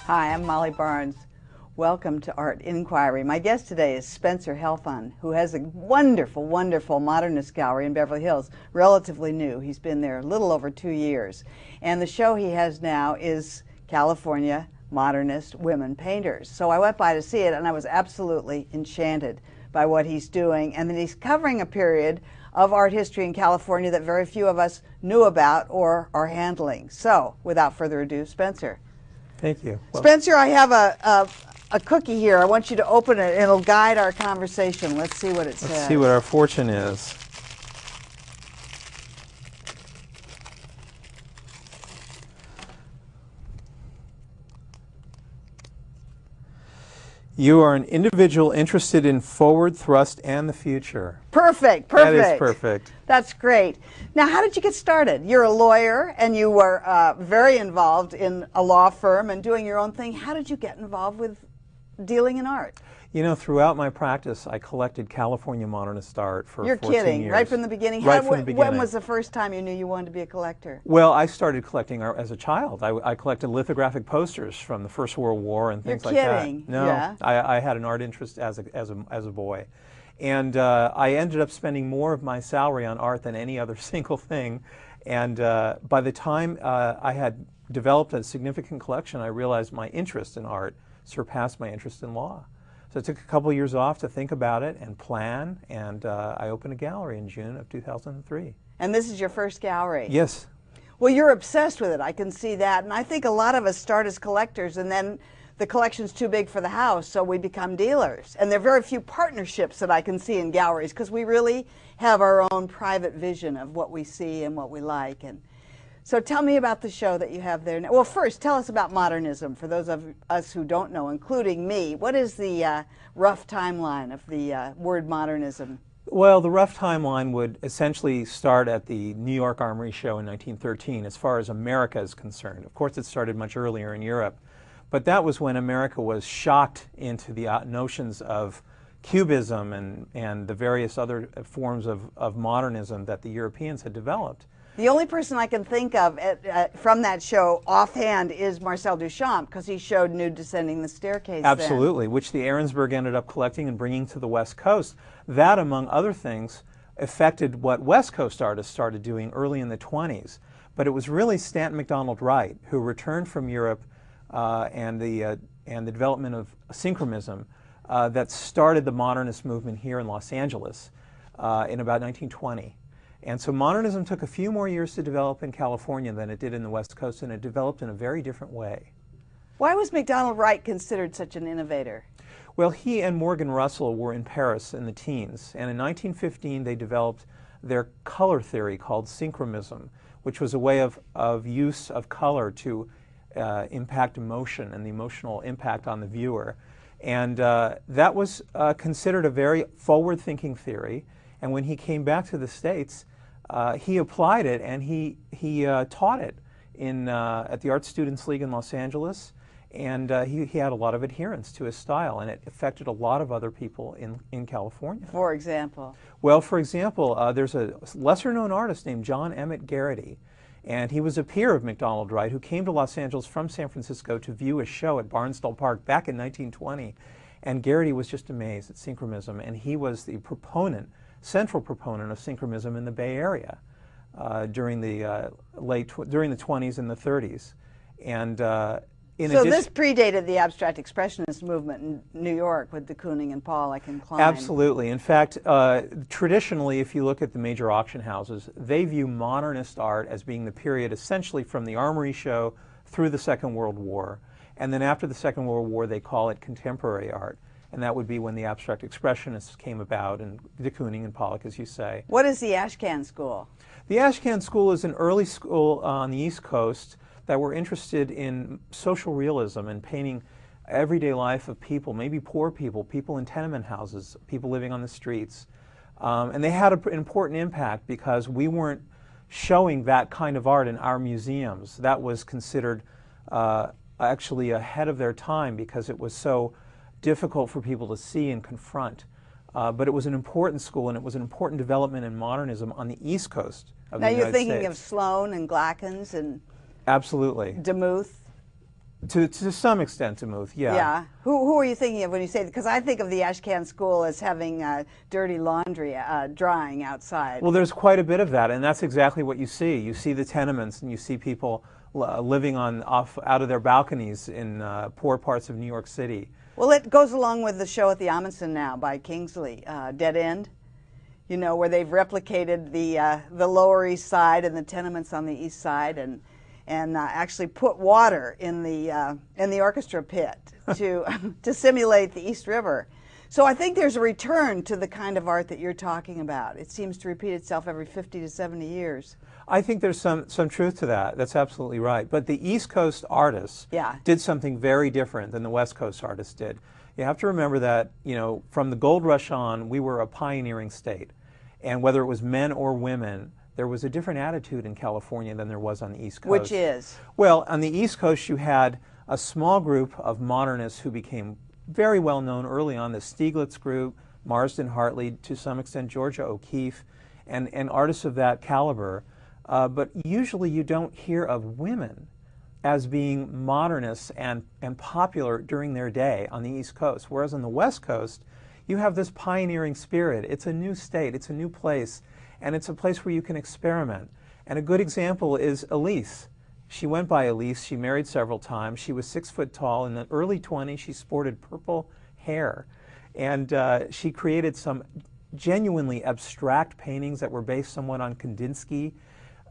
Hi, I'm Molly Barnes. Welcome to Art Inquiry. My guest today is Spencer Helfen, who has a wonderful, wonderful modernist gallery in Beverly Hills, relatively new. He's been there a little over 2 years. And the show he has now is California Modernist Women Painters. So I went by to see it, and I was absolutely enchanted by what he's doing. And then he's covering a period of art history in California that very few of us knew about or are handling. So, without further ado, Spencer. Thank you. Well, Spencer, I have a cookie here. I want you to open it. It'll guide our conversation. Let's see what it says. let's see what our fortune is. You are an individual interested in forward thrust and the future. Perfect, perfect. That is perfect. That's great. Now, how did you get started? You're a lawyer, and you were very involved in a law firm and doing your own thing. How did you get involved with dealing in art? You know, throughout my practice, I collected California Modernist art for 14 years. You're kidding, right from the beginning? Right from the beginning. When was the first time you knew you wanted to be a collector? Well, I started collecting art as a child. I collected lithographic posters from the First World War and things like that. You're kidding. No, yeah. I had an art interest as a boy. And I ended up spending more of my salary on art than any other single thing. And by the time I had developed a significant collection, I realized my interest in art surpassed my interest in law. So I took a couple of years off to think about it and plan, and I opened a gallery in June of 2003. And this is your first gallery? Yes. Well, you're obsessed with it. I can see that. And I think a lot of us start as collectors, and then the collection's too big for the house, so we become dealers. And there are very few partnerships that I can see in galleries, because we really have our own private vision of what we see and what we like. And so tell me about the show that you have there now. Well, first, tell us about modernism, for those of us who don't know, including me. What is the rough timeline of the word modernism? Well, the rough timeline would essentially start at the New York Armory Show in 1913, as far as America is concerned. Of course, it started much earlier in Europe, but that was when America was shocked into the notions of Cubism and the various other forms of modernism that the Europeans had developed. The only person I can think of from that show offhand is Marcel Duchamp, because he showed Nude Descending the Staircase. Absolutely, which the Ahrensburg ended up collecting and bringing to the West Coast. That, among other things, affected what West Coast artists started doing early in the 20s. But it was really Stanton Macdonald Wright, who returned from Europe and the development of synchronism that started the modernist movement here in Los Angeles in about 1920. And so modernism took a few more years to develop in California than it did in the West Coast, and it developed in a very different way. Why was Macdonald Wright considered such an innovator? Well, he and Morgan Russell were in Paris in the teens, and in 1915 they developed their color theory called synchronism, which was a way of use of color to impact emotion and the emotional impact on the viewer. And that was considered a very forward-thinking theory. And when he came back to the States, he applied it, and he taught it at the Art Students League in Los Angeles, and he had a lot of adherence to his style, and it affected a lot of other people in California. For example? Well, for example, there's a lesser-known artist named John Emmett Garrity, and he was a peer of Macdonald Wright, who came to Los Angeles from San Francisco to view a show at Barnsdall Park back in 1920. And Garrity was just amazed at synchronism, and he was the central proponent of synchronism in the Bay Area during the 20s and the 30s. And So this predated the abstract expressionist movement in New York with de Kooning and Pollock and Klein. Absolutely. In fact, traditionally, if you look at the major auction houses, they view modernist art as being the period essentially from the Armory Show through the Second World War. And then after the Second World War, they call it contemporary art. And that would be when the abstract expressionists came about, and de Kooning and Pollock, as you say. What is the Ashcan School? The Ashcan School is an early school on the East Coast that were interested in social realism and painting everyday life of people, maybe poor people, people in tenement houses, people living on the streets. And they had an important impact because we weren't showing that kind of art in our museums. That was considered actually ahead of their time because it was so difficult for people to see and confront. But it was an important school, and it was an important development in modernism on the East Coast of the United States. Now you're thinking of Sloan and Glackens and... Absolutely. Demuth? To some extent, Demuth, yeah. Yeah. Who are you thinking of when you say, because I think of the Ashcan School as having dirty laundry drying outside. Well, there's quite a bit of that, and that's exactly what you see. You see the tenements, and you see people living out of their balconies in poor parts of New York City. Well, it goes along with the show at the Amundsen now by Kingsley, Dead End, you know, where they've replicated the Lower East Side and the tenements on the East Side, and actually put water in the orchestra pit to to simulate the East River. So I think there's a return to the kind of art that you're talking about. It seems to repeat itself every 50 to 70 years. I think there's some truth to that. That's absolutely right. But the East Coast artists did something very different than the West Coast artists did. You have to remember that, you know, from the gold rush on, we were a pioneering state. And whether it was men or women, there was a different attitude in California than there was on the East Coast. Which is? Well, on the East Coast, you had a small group of modernists who became very well known early on, the Stieglitz group, Marsden Hartley, to some extent Georgia O'Keeffe, and artists of that caliber. But usually you don't hear of women as being modernists and popular during their day on the East Coast. Whereas on the West Coast, you have this pioneering spirit. It's a new state, it's a new place, and it's a place where you can experiment. And a good example is Elise. She went by Elise. She married several times. She was 6 foot tall. In the early 20s, she sported purple hair. And she created some genuinely abstract paintings that were based somewhat on Kandinsky.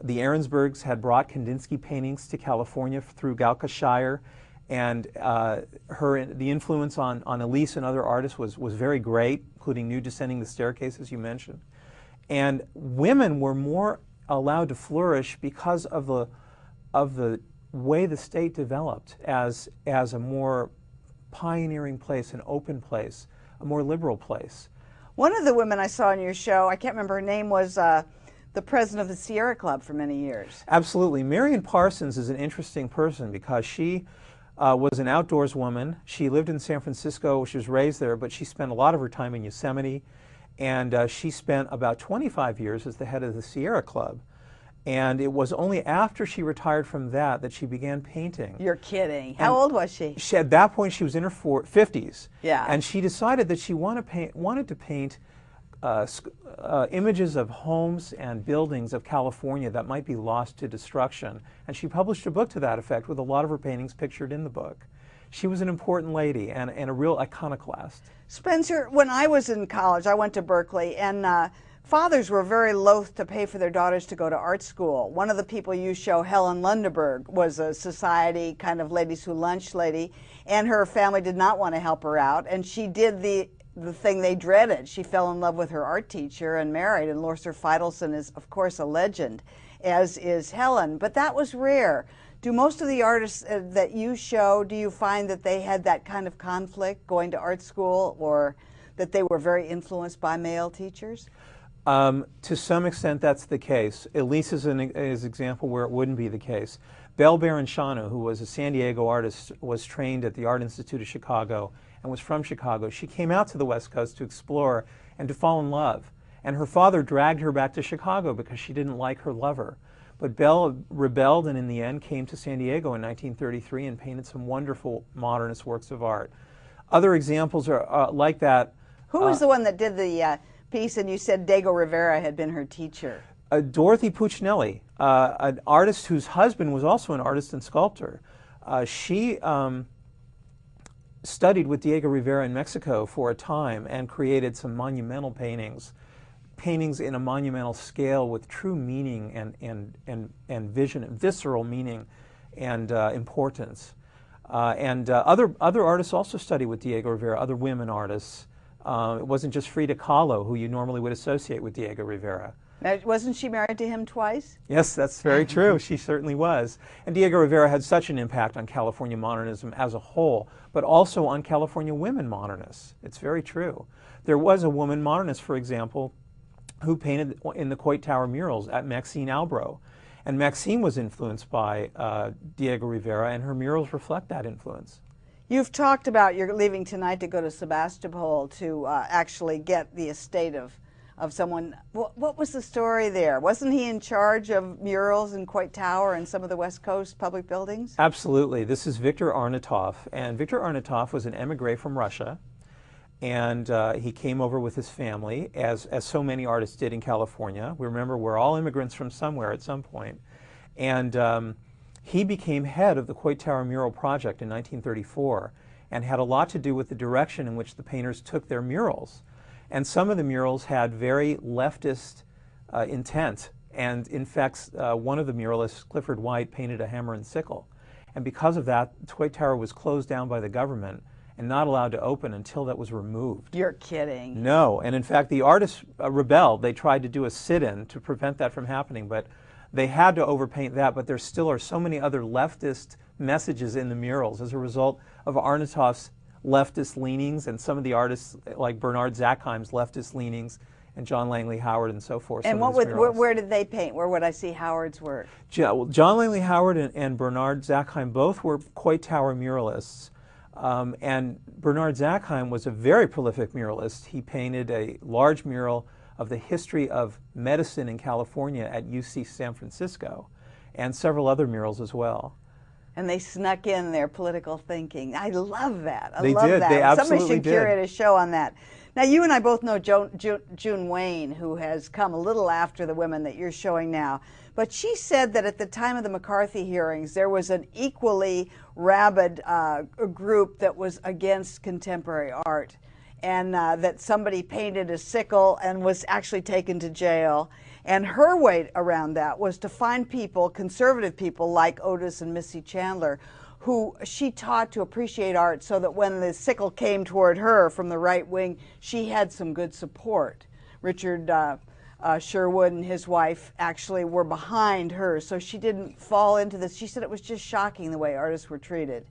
The Ahrensbergs had brought Kandinsky paintings to California through Galkashire. And the influence on Elise and other artists was very great, including New Descending the Staircase, as you mentioned. And women were more allowed to flourish because of the way the state developed as a more pioneering place, an open place, a more liberal place. One of the women I saw in your show, I can't remember her name, was the president of the Sierra Club for many years. Absolutely. Marion Parsons is an interesting person because she was an outdoors woman. She lived in San Francisco. She was raised there, but she spent a lot of her time in Yosemite. And she spent about 25 years as the head of the Sierra Club. And it was only after she retired from that she began painting. You're kidding. How old was she? At that point, she was in her 50s. Yeah. And she decided that she wanted to paint images of homes and buildings of California that might be lost to destruction. And she published a book to that effect with a lot of her paintings pictured in the book. She was an important lady and a real iconoclast. Spencer, when I was in college, I went to Berkeley, and fathers were very loath to pay for their daughters to go to art school. One of the people you show, Helen Lundeberg, was a society kind of ladies who lunch lady, and her family did not want to help her out, and she did the thing they dreaded. She fell in love with her art teacher and married, and Lorser Feidelson is, of course, a legend, as is Helen, but that was rare. Do most of the artists that you show, do you find that they had that kind of conflict going to art school, or that they were very influenced by male teachers? To some extent, that's the case. Elise is an example where it wouldn't be the case. Belle Baranchano, who was a San Diego artist, was trained at the Art Institute of Chicago and was from Chicago. She came out to the West Coast to explore and to fall in love. And her father dragged her back to Chicago because she didn't like her lover. But Belle rebelled and in the end came to San Diego in 1933 and painted some wonderful modernist works of art. Other examples are like that. Who was the one that did the piece and you said Dago Rivera had been her teacher? Dorothy Puccinelli, an artist whose husband was also an artist and sculptor. She studied with Diego Rivera in Mexico for a time and created some monumental paintings in a monumental scale with true meaning and vision, and visceral meaning and importance. Other artists also studied with Diego Rivera, other women artists. It wasn't just Frida Kahlo, who you normally would associate with Diego Rivera. Now, wasn't she married to him twice? Yes, that's very true. She certainly was. And Diego Rivera had such an impact on California modernism as a whole, but also on California women modernists. It's very true. There was a woman modernist, for example, who painted in the Coit Tower murals at Maxine Albro. And Maxine was influenced by Diego Rivera, and her murals reflect that influence. You've talked about you're leaving tonight to go to Sebastopol to actually get the estate of someone. What was the story there? Wasn't he in charge of murals in Coit Tower and some of the West Coast public buildings? Absolutely. This is Victor Arnatov. And Victor Arnatov was an emigre from Russia. And he came over with his family, as so many artists did in California. We remember we're all immigrants from somewhere at some point. And he became head of the Coit Tower Mural Project in 1934 and had a lot to do with the direction in which the painters took their murals. And some of the murals had very leftist intent. And in fact, one of the muralists, Clifford White, painted a hammer and sickle. And because of that, the Coit Tower was closed down by the government and not allowed to open until that was removed. You're kidding. No, and in fact the artists rebelled. They tried to do a sit-in to prevent that from happening, but they had to overpaint that, but there still are so many other leftist messages in the murals as a result of Arnatov's leftist leanings and some of the artists like Bernard Zackheim's leftist leanings and John Langley Howard and so forth. And where did they paint? Where would I see Howard's work? John Langley Howard and Bernard Zackheim both were Coit Tower muralists. And Bernard Zackheim was a very prolific muralist. He painted a large mural of the history of medicine in California at UC San Francisco, and several other murals as well. And they snuck in their political thinking. I love that. They did. They absolutely Somebody should did. curate a show on that. Now, you and I both know June Wayne, who has come a little after the women that you're showing now. But she said that at the time of the McCarthy hearings, there was an equally rabid group that was against contemporary art, and that somebody painted a sickle and was actually taken to jail. And her way around that was to find people, conservative people like Otis and Missy Chandler, who she taught to appreciate art so that when the sickle came toward her from the right wing, she had some good support. Richard Sherwood and his wife actually were behind her, so she didn't fall into this. She said it was just shocking the way artists were treated.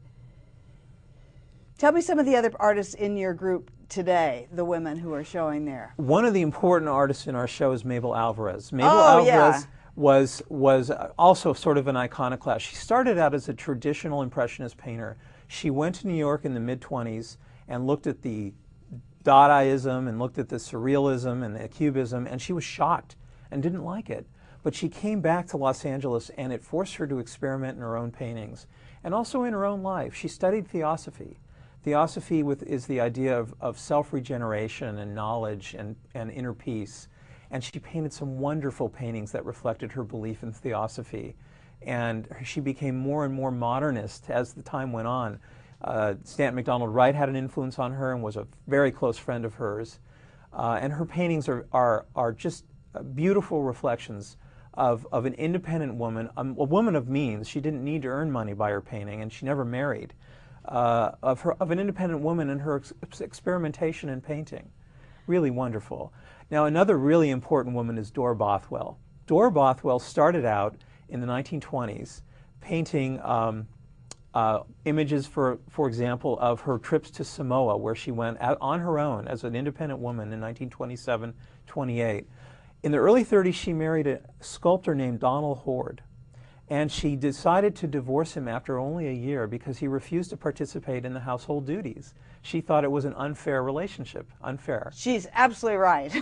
Tell me some of the other artists in your group today, the women who are showing there. One of the important artists in our show is Mabel Alvarez. Mabel Alvarez was also sort of an iconoclast. She started out as a traditional Impressionist painter. She went to New York in the mid-20s and looked at the Dadaism and looked at the Surrealism and the Cubism, and she was shocked and didn't like it. But she came back to Los Angeles, and it forced her to experiment in her own paintings and also in her own life. She studied theosophy. Theosophy is the idea of self-regeneration and knowledge and inner peace. And she painted some wonderful paintings that reflected her belief in theosophy. And she became more and more modernist as the time went on. Stanton MacDonald Wright had an influence on her and was a very close friend of hers. And her paintings are just beautiful reflections of an independent woman, a woman of means. She didn't need to earn money by her painting, and she never married. Of an independent woman and her experimentation in painting. Really wonderful. Now, another really important woman is Dora Bothwell. Dora Bothwell started out in the 1920s painting images, for example, of her trips to Samoa, where she went out on her own as an independent woman in 1927-28. In the early 30s, she married a sculptor named Donald Horde. And she decided to divorce him after only a year because he refused to participate in the household duties. She thought it was an unfair relationship, unfair. She's absolutely right.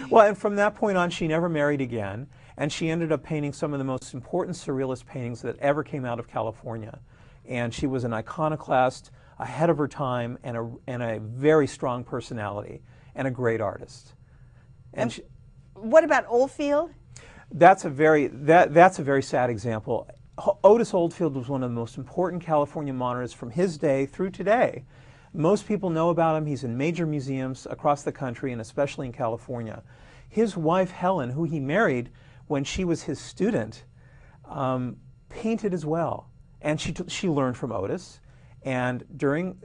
Well, and from that point on, she never married again, and she ended up painting some of the most important surrealist paintings that ever came out of California. And she was an iconoclast, ahead of her time, and a very strong personality, and a great artist. What about Oldfield? That's a very sad example. Otis Oldfield was one of the most important California modernists from his day through today. Most people know about him. He's in major museums across the country and especially in California. His wife, Helen, who he married when she was his student, painted as well. And she learned from Otis. And during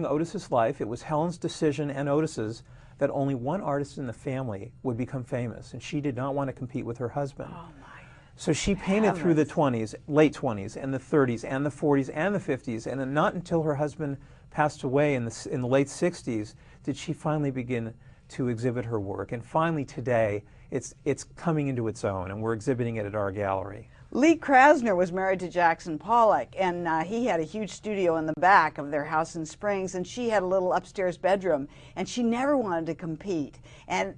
Otis's life, it was Helen's decision and Otis's that only one artist in the family would become famous. And she did not want to compete with her husband. Oh my. So she painted through the 20s, late 20s, and the 30s, and the 40s, and the 50s. And not until her husband passed away in the late 60s did she finally begin to exhibit her work. And finally today, it's coming into its own, and we're exhibiting it at our gallery. Lee Krasner was married to Jackson Pollock, and he had a huge studio in the back of their house in Springs, and she had a little upstairs bedroom, and she never wanted to compete. And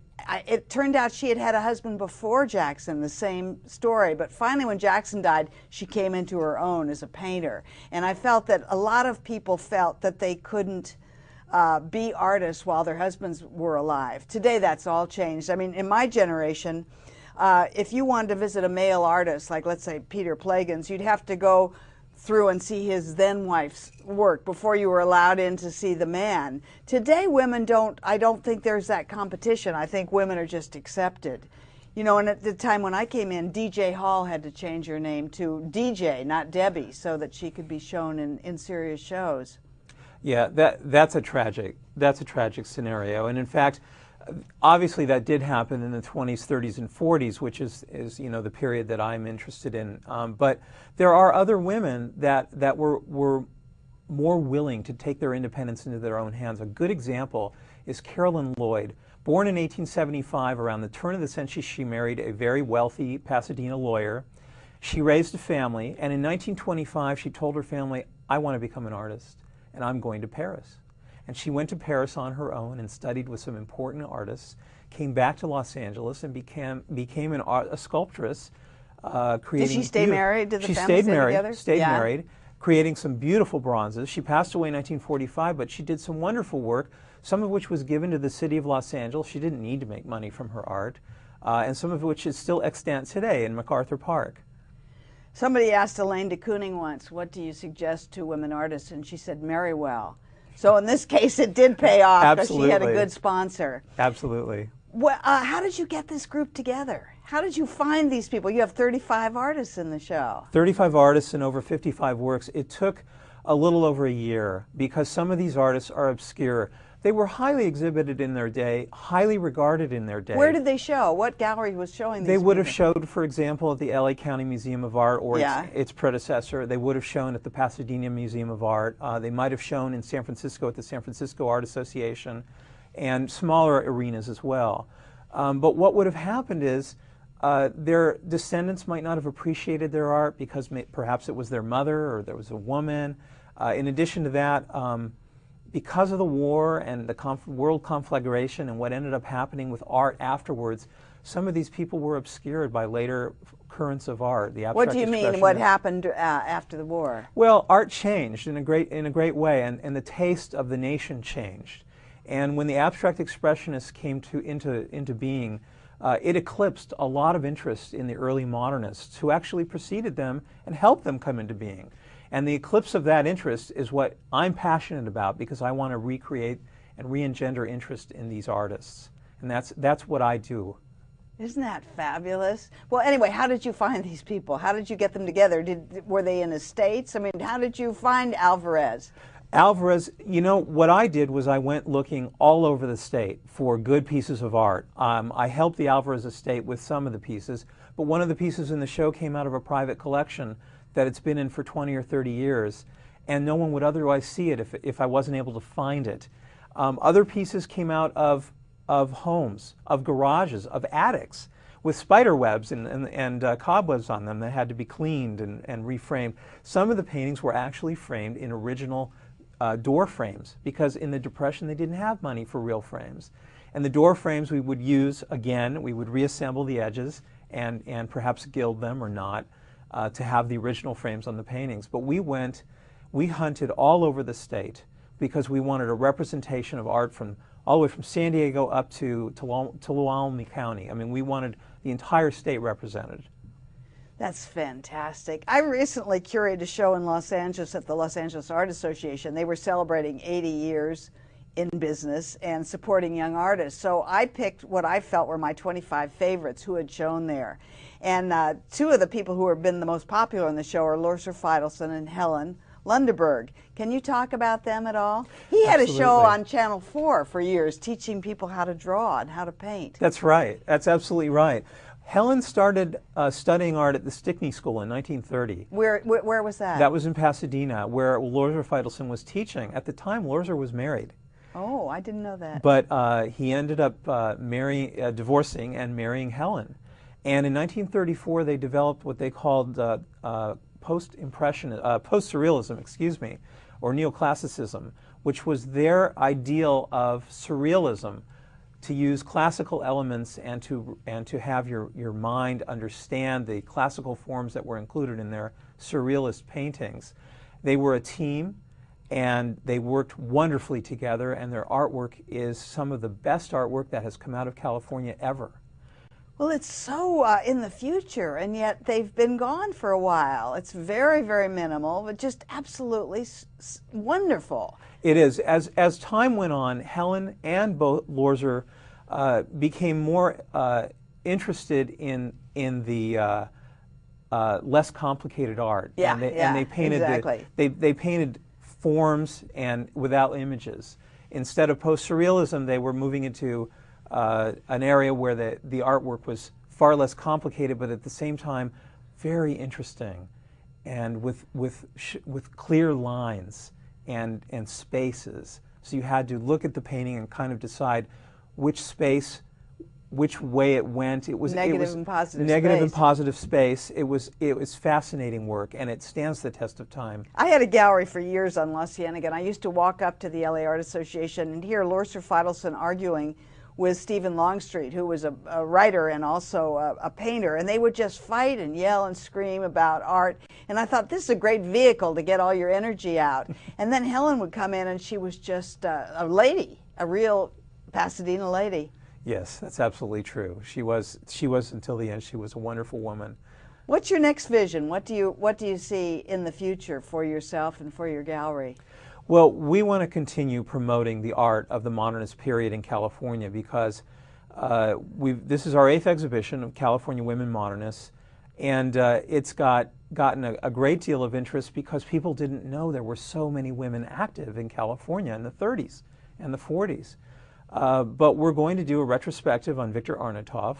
it turned out she had had a husband before Jackson, the same story, but finally when Jackson died, she came into her own as a painter. And I felt that a lot of people felt that they couldn't be artists while their husbands were alive. Today that's all changed. I mean, in my generation, if you wanted to visit a male artist, like let's say Peter Plagans, you'd have to go through and see his then wife's work before you were allowed in to see the man. Today women I don't think there's that competition. I think women are just accepted. You know, and at the time when I came in, DJ Hall had to change her name to DJ, not Debbie, so that she could be shown in serious shows. Yeah, that's a tragic scenario. And in fact, obviously that did happen in the 20s, 30s, and 40s, which is you know, the period that I'm interested in. But there are other women that were more willing to take their independence into their own hands. A good example is Carolyn Lloyd. Born in 1875, around the turn of the century, she married a very wealthy Pasadena lawyer. She raised a family, and in 1925 she told her family, I want to become an artist, and I'm going to Paris. And she went to Paris on her own and studied with some important artists, came back to Los Angeles and became a sculptress, creating... Did she stay married? Did the family stay together? Stayed married, creating some beautiful bronzes. She passed away in 1945, but she did some wonderful work, some of which was given to the city of Los Angeles. She didn't need to make money from her art, and some of which is still extant today in MacArthur Park. Somebody asked Elaine de Kooning once, what do you suggest to women artists? And she said, marry well. So in this case, it did pay off because she had a good sponsor. Absolutely. Well, how did you get this group together? How did you find these people? You have 35 artists in the show. 35 artists and over 55 works. It took a little over a year because some of these artists are obscure. They were highly exhibited in their day, highly regarded in their day. Where did they show? What gallery was showing these? They would have showed, for example, at the LA County Museum of Art or its predecessor. They would have shown at the Pasadena Museum of Art. They might have shown in San Francisco at the San Francisco Art Association and smaller arenas as well. But what would have happened is their descendants might not have appreciated their art because perhaps it was their mother or there was a woman. In addition to that, because of the war and the world conflagration and what ended up happening with art afterwards, some of these people were obscured by later currents of art. The abstract what do you mean? What happened after the war? Well, art changed in a great way, and the taste of the nation changed. And when the abstract expressionists came into being, it eclipsed a lot of interest in the early modernists who actually preceded them and helped them come into being. And the eclipse of that interest is what I'm passionate about because I want to recreate and re-engender interest in these artists. And that's what I do. Isn't that fabulous? Well, anyway, how did you find these people? How did you get them together? Were they in estates? I mean, how did you find Alvarez? Alvarez, you know, what I did was I went looking all over the state for good pieces of art. I helped the Alvarez estate with some of the pieces, but one of the pieces in the show came out of a private collection that it's been in for 20 or 30 years, and no one would otherwise see it if I wasn't able to find it. Other pieces came out of homes, of garages, of attics, with spider webs and cobwebs on them that had to be cleaned and reframed. Some of the paintings were actually framed in original door frames, because in the Depression they didn't have money for real frames. And the door frames we would use, again, we would reassemble the edges and perhaps gild them or not, to have the original frames on the paintings. But we hunted all over the state because we wanted a representation of art from all the way from San Diego up to Tuolumne County. I mean, we wanted the entire state represented. That's fantastic. I recently curated a show in Los Angeles at the Los Angeles Art Association. They were celebrating 80 years in business and supporting young artists. So I picked what I felt were my 25 favorites who had shown there. And two of the people who have been the most popular in the show are Lilian and Helen Lundeberg. Can you talk about them at all? He had Absolutely. a show on Channel 4 for years teaching people how to draw and how to paint. That's right. That's absolutely right. Helen started studying art at the Stickney School in 1930. Where was that? That was in Pasadena, where Lilian was teaching. At the time, Lilian was married. Oh, I didn't know that. But he ended up divorcing and marrying Helen. And in 1934, they developed what they called post-surrealism, or neoclassicism, which was their ideal of surrealism, to use classical elements and to have your mind understand the classical forms that were included in their surrealist paintings. They were a team, and they worked wonderfully together, and their artwork is some of the best artwork that has come out of California ever. Well, it's so in the future, and yet they've been gone for a while. It's very, very minimal, but just absolutely wonderful. It is. As time went on, Helen and both Lilian became more interested in the less complicated art. Yeah, and they painted exactly. They painted forms and without images. Instead of post-surrealism, they were moving into an area where the artwork was far less complicated, but at the same time very interesting, and with clear lines and spaces. So you had to look at the painting and kind of decide which space, which way it went. It was negative and positive negative space. and positive space. It was fascinating work, and it stands the test of time. I had a gallery for years on La Cienega, and I used to walk up to the LA Art Association and hear Lilian arguing with Stephen Longstreet, who was a writer and also a painter, and they would just fight and yell and scream about art. And I thought, this is a great vehicle to get all your energy out. And then Helen would come in, and she was just a lady, a real Pasadena lady. Yes, that's absolutely true. She was until the end. She was a wonderful woman. What's your next vision? What do you see in the future for yourself and for your gallery? Well, we want to continue promoting the art of the modernist period in California, because this is our 8th exhibition of California Women Modernists, and it's gotten a great deal of interest because people didn't know there were so many women active in California in the 30s and the 40s. But we're going to do a retrospective on Victor Arnautoff,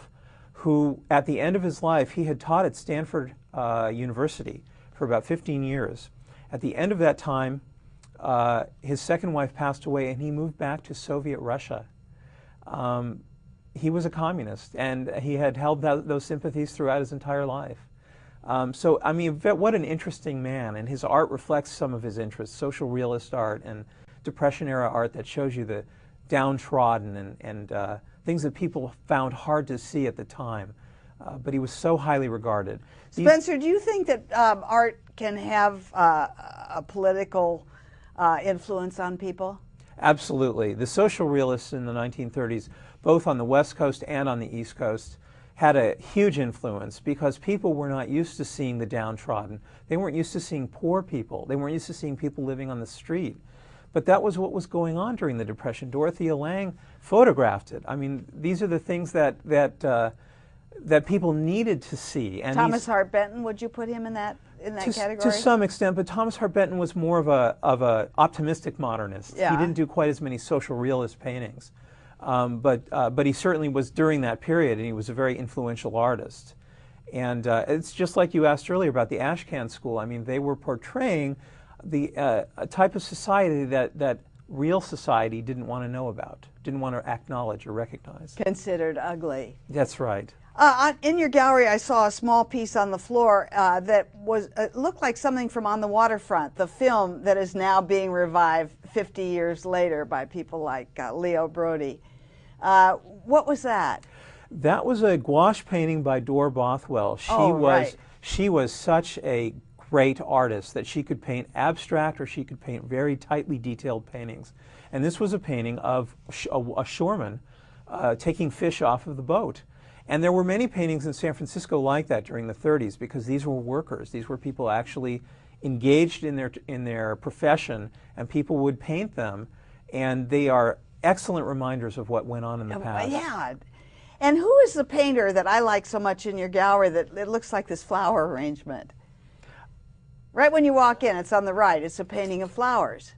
who at the end of his life, he had taught at Stanford University for about 15 years. At the end of that time, his second wife passed away, and he moved back to Soviet Russia. He was a communist, and he had held those sympathies throughout his entire life. So, I mean, what an interesting man, and his art reflects some of his interests, social realist art and Depression-era art that shows you the downtrodden and things that people found hard to see at the time. But he was so highly regarded. Spencer, do you think that art can have a political influence on people? Absolutely. The social realists in the 1930s, both on the West Coast and on the East Coast, had a huge influence because people were not used to seeing the downtrodden. They weren't used to seeing poor people. They weren't used to seeing people living on the street. But that was what was going on during the Depression. Dorothea Lange photographed it. I mean, these are the things that people needed to see. And Thomas Hart Benton, would you put him in that category? To some extent, but Thomas Hart Benton was more of a optimistic modernist. Yeah. He didn't do quite as many social realist paintings, but he certainly was during that period, and he was a very influential artist. And it's just like you asked earlier about the Ashcan School. I mean, they were portraying a type of society that real society didn't want to know about, didn't want to acknowledge or recognize. Considered ugly. That's right. In your gallery, I saw a small piece on the floor that looked like something from On the Waterfront, the film that is now being revived 50 years later by people like Leo Brody. What was that? That was a gouache painting by Dor Bothwell. She was such a great artist that she could paint abstract or she could paint very tightly detailed paintings. And this was a painting of a shoreman taking fish off of the boat. And there were many paintings in San Francisco like that during the 30s because these were workers. These were people actually engaged in their profession, and people would paint them, and they are excellent reminders of what went on in the past. Yeah. And who is the painter that I like so much in your gallery that it looks like this flower arrangement? Right when you walk in, it's on the right. It's a painting of flowers.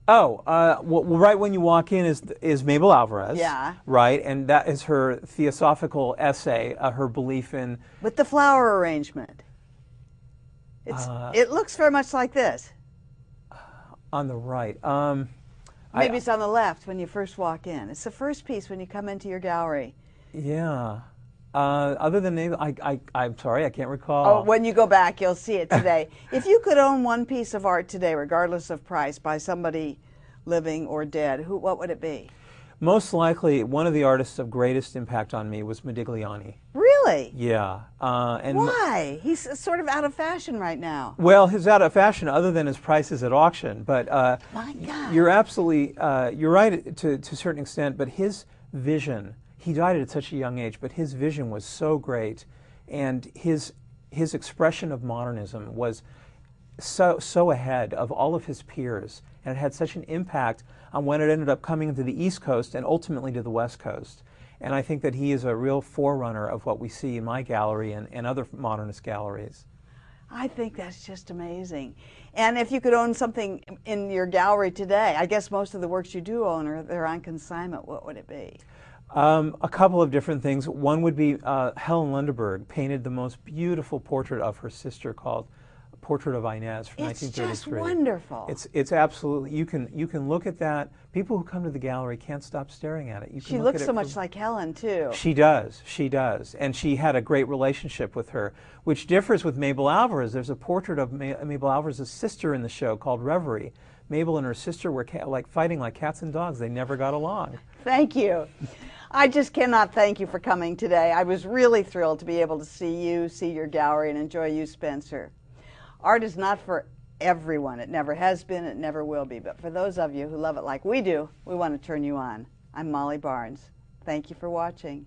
Oh, well, right when you walk in is Mabel Alvarez. Yeah. Right, and that is her theosophical essay, her belief in... With the flower arrangement. It looks very much like this. On the right. Maybe it's on the left when you first walk in. It's the first piece when you come into your gallery. Yeah. Other than Mabel, I'm sorry, I can't recall. Oh, when you go back, you'll see it today. If you could own one piece of art today, regardless of price, by somebody living or dead, what would it be? Most likely, one of the artists of greatest impact on me was Modigliani. Really? Yeah. And why? He's sort of out of fashion right now. Well, he's out of fashion other than his prices at auction. But my God. You're absolutely, you're right to a certain extent, but his vision, he died at such a young age, but his vision was so great, and his expression of modernism was so ahead of all of his peers, and it had such an impact on when it ended up coming to the East Coast and ultimately to the West Coast. And I think that he is a real forerunner of what we see in my gallery and other modernist galleries. I think that's just amazing. And if you could own something in your gallery today, I guess most of the works you do own they're on consignment, what would it be? A couple of different things. One would be Helen Lundeberg painted the most beautiful portrait of her sister called Portrait of Inez from 1933. It's just wonderful. It's absolutely, you can look at that. People who come to the gallery can't stop staring at it. She looks so much like Helen, too. She does. And she had a great relationship with her, which differs with Mabel Alvarez. There's a portrait of Mabel Alvarez's sister in the show called Reverie. Mabel and her sister were fighting like cats and dogs. They never got along. Thank you. I just cannot thank you for coming today. I was really thrilled to be able to see you, see your gallery, and enjoy you, Spencer. Art is not for everyone. It never has been, it never will be. But for those of you who love it like we do, we want to turn you on. I'm Molly Barnes. Thank you for watching.